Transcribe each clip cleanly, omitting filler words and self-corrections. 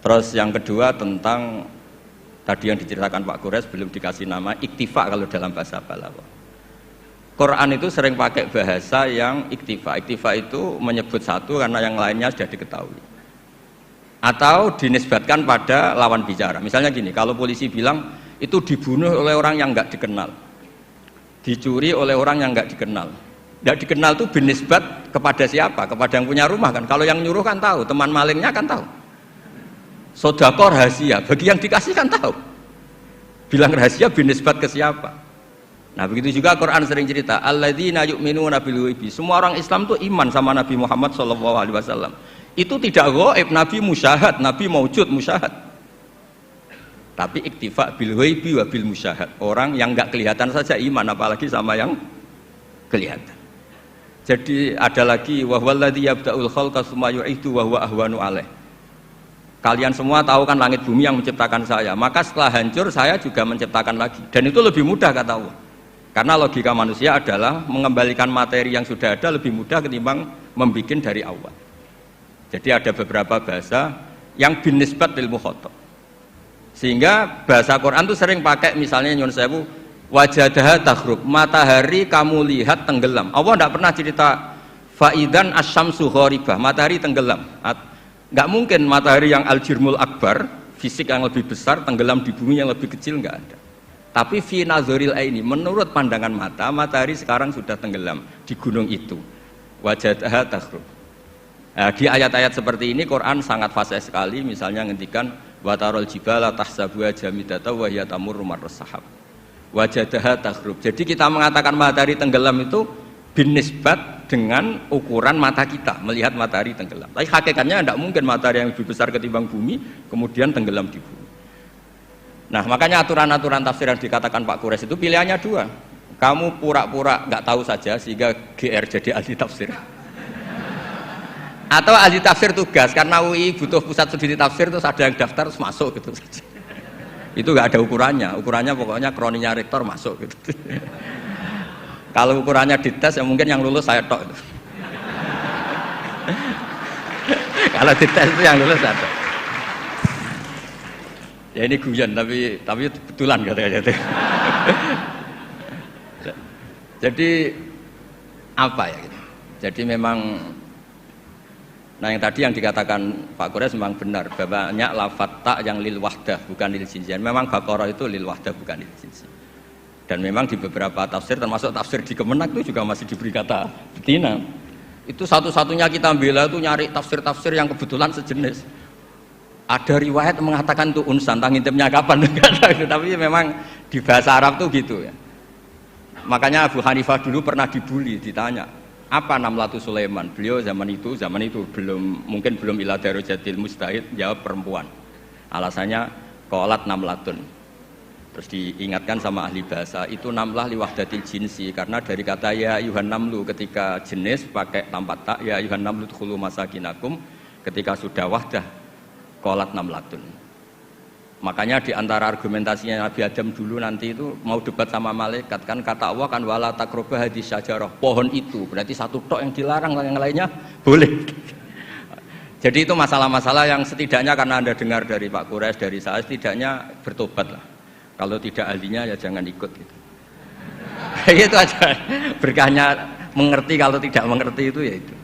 Terus yang kedua tentang tadi yang diceritakan Pak Kures belum dikasih nama iktifa kalau dalam bahasa Balaghah. Quran itu sering pakai bahasa yang iktifa. Iktifa itu menyebut satu karena yang lainnya sudah diketahui. Atau dinisbatkan pada lawan bicara. Misalnya gini, kalau polisi bilang itu dibunuh oleh orang yang nggak dikenal, dicuri oleh orang yang nggak dikenal. Nggak dikenal itu binisbat kepada siapa? Kepada yang punya rumah kan. Kalau yang nyuruh kan tahu, teman malingnya kan tahu. Sodako rahasia, bagi yang dikasih kan tahu. Bilang rahasia binisbat ke siapa? Nah begitu juga Quran sering cerita, alladzina yu'minuna bil ghaibi. Semua orang Islam itu iman sama Nabi Muhammad SAW. Itu tidak ghaib, Nabi musyahad, Nabi maujud musyahad. Tapi iktifa bil ghaibi wa bil musyahad. Orang yang enggak kelihatan saja iman, apalagi sama yang kelihatan. Jadi ada lagi wa huwallazi yabda'ul khalqa tsumma yu'idu wa huwa ahwanu alaih. Kalian semua tahu kan langit bumi yang menciptakan saya, maka setelah hancur saya juga menciptakan lagi, dan itu lebih mudah kata Allah. Karena logika manusia adalah mengembalikan materi yang sudah ada lebih mudah ketimbang membuat dari awal. Jadi ada beberapa bahasa yang binisbat lil mukhatab. Sehingga bahasa Quran itu sering pakai misalnya nyun sewu wajadaha taghrub, matahari kamu lihat tenggelam. Allah tidak pernah cerita faidan asyamsu gharibah, matahari tenggelam. Nggak mungkin matahari yang al-jirmul akbar, fisik yang lebih besar, tenggelam di bumi yang lebih kecil, nggak ada. Tapi fi nazaril aini, menurut pandangan mata, matahari sekarang sudah tenggelam di gunung itu. Wajadaha taghrub. Nah, di ayat-ayat seperti ini Quran sangat fasih sekali, misalnya ngendikan watarul jibala tahsabuha jamidata wa hiya tamurru marras sahab. Wajadaha taghrub. Jadi kita mengatakan matahari tenggelam itu binisbat dengan ukuran mata kita melihat matahari tenggelam. Tapi hakikatnya tidak mungkin matahari yang lebih besar ketimbang bumi kemudian tenggelam di bumi. Nah makanya aturan-aturan tafsir yang dikatakan Pak Kures itu pilihannya dua. Kamu pura-pura nggak tahu saja sehingga GR jadi ahli tafsir. Atau ahli tafsir tugas karena UI butuh pusat studi tafsir terus ada yang daftar terus masuk gitu saja. Itu nggak ada ukurannya. Ukurannya pokoknya kroninya rektor masuk gitu. Kalau ukurannya dites ya mungkin yang lulus saya tok. Kalau dites itu yang lulus saya tok. Ya ini guyon tapi betulan katanya. Jadi apa ya gitu. Jadi memang nah yang tadi yang dikatakan Pak Kures memang benar bahwa banyak lafadz ta yang lil wahdah bukan lil jinsi. Memang Baqarah itu lil wahdah bukan lil jinsi. Dan memang di beberapa tafsir termasuk tafsir di Kemenak itu juga masih diberi kata betina. Itu satu-satunya kita bela itu nyari tafsir-tafsir yang kebetulan sejenis. Ada riwayat mengatakan itu unsan, ngintipnya kapan tapi memang di bahasa Arab tuh gitu ya. Makanya Abu Hanifah dulu pernah dibully, ditanya apa Namlatu Sulaiman. Beliau zaman itu mungkin belum ila darujatil mustahid, jawab perempuan. Alasannya qalat namlatun. Terus diingatkan sama ahli bahasa itu namlah liwahdatil jinsi karena dari kata ya ayuhan namlu ketika jenis pakai tanpa tak ya ayuhan namlu dkhulu masakinakum ketika sudah wahdah qalat namlatun. Makanya di antara argumentasinya Nabi Adam dulu nanti itu mau debat sama malaikat kan kata Allah kan wala taqrabu hadis syajarah, pohon itu berarti satu tok yang dilarang yang lainnya boleh. Jadi itu masalah-masalah yang setidaknya karena Anda dengar dari Pak Kures dari saya setidaknya bertobat lah. Kalau tidak ahlinya ya jangan ikut gitu. Itu aja berkahnya mengerti, kalau tidak mengerti itu ya itu.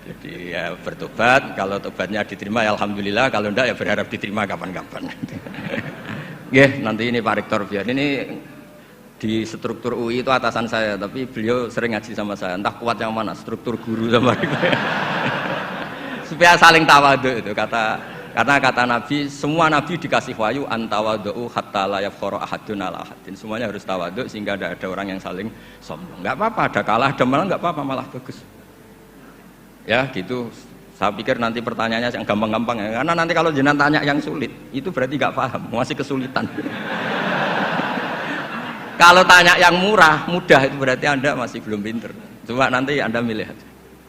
Jadi ya bertobat, kalau tobatnya diterima ya alhamdulillah, kalau enggak ya berharap diterima kapan-kapan. Nanti ini Pak Rektor biar ini di struktur UI itu atasan saya, tapi beliau sering ngaji sama saya, entah kuat yang mana, struktur guru sama supaya saling tawadhu itu karena kata Nabi, semua Nabi dikasih wahyu antawadhu hatta la yafkhara ahadun ala ahadin. Semuanya harus tawadhu sehingga tidak ada orang yang saling sombong. Enggak apa-apa, ada kalah, ada menang enggak apa-apa, malah bagus. Ya, gitu. Saya pikir nanti pertanyaannya yang gampang-gampang ya. Karena nanti kalau jenengan tanya yang sulit, itu berarti enggak paham, masih kesulitan. Kalau tanya yang mudah itu berarti Anda masih belum pinter. Coba nanti Anda milih.